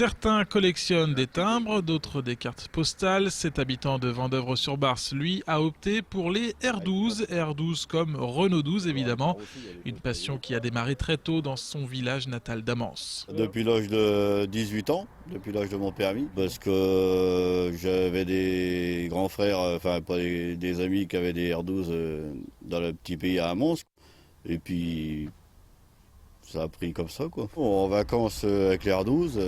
Certains collectionnent des timbres, d'autres des cartes postales. Cet habitant de Vendeuvre-sur-Barse, lui, a opté pour les R12. R12 comme Renault 12 évidemment. Une passion qui a démarré très tôt dans son village natal d'Amance. Depuis l'âge de 18 ans, depuis l'âge de mon permis, parce que j'avais des grands frères, enfin pas des amis qui avaient des R12 dans le petit pays à Amance. Et puis ça a pris comme ça quoi. Bon, en vacances avec les R12,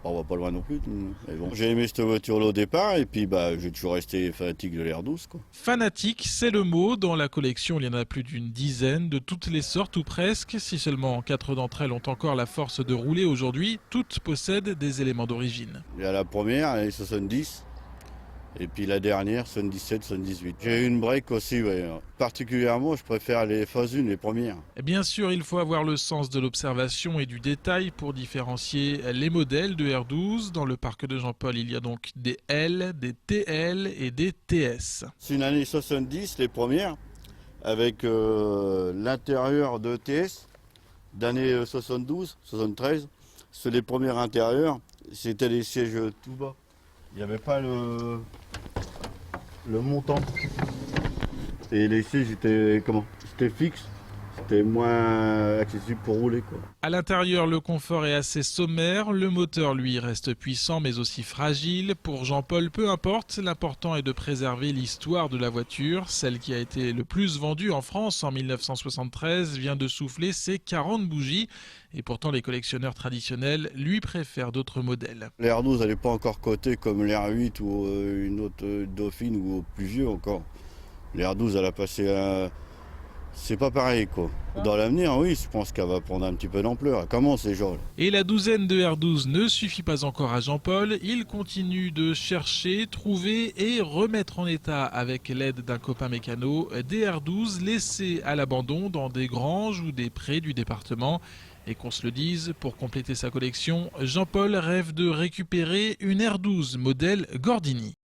on va pas loin non plus. Mais bon, j'ai aimé cette voiture-là au départ et puis j'ai toujours resté fanatique de l'R12 quoi. Fanatique, c'est le mot. Dans la collection, il y en a plus d'une dizaine, de toutes les sortes ou presque. Si seulement 4 d'entre elles ont encore la force de rouler aujourd'hui, toutes possèdent des éléments d'origine. Il y a la première, les 70. Et puis la dernière, 77, 78. J'ai eu une break aussi, ouais. Particulièrement, je préfère les phases 1, les premières. Bien sûr, il faut avoir le sens de l'observation et du détail pour différencier les modèles de R12. Dans le parc de Jean-Paul, il y a donc des L, des TL et des TS. C'est une année 70, les premières, avec l'intérieur de TS d'année 72, 73. C'est les premières intérieures, c'était les sièges tout bas. Il n'y avait pas le montant. Et les sièges étaient fixes. C'était moins accessible pour rouler quoi. À l'intérieur, le confort est assez sommaire. Le moteur, lui, reste puissant mais aussi fragile. Pour Jean-Paul, peu importe. L'important est de préserver l'histoire de la voiture. Celle qui a été le plus vendue en France en 1973 vient de souffler ses 40 bougies. Et pourtant, les collectionneurs traditionnels lui préfèrent d'autres modèles. L'R12, elle n'est pas encore cotée comme l'R8 ou une autre Dauphine ou plus vieux encore. L'R12, elle a passé un... C'est pas pareil quoi. Dans l'avenir, oui, je pense qu'elle va prendre un petit peu d'ampleur. Elle commence déjà. Et la douzaine de R12 ne suffit pas encore à Jean-Paul. Il continue de chercher, trouver et remettre en état avec l'aide d'un copain mécano des R12 laissés à l'abandon dans des granges ou des prés du département. Et qu'on se le dise, pour compléter sa collection, Jean-Paul rêve de récupérer une R12 modèle Gordini.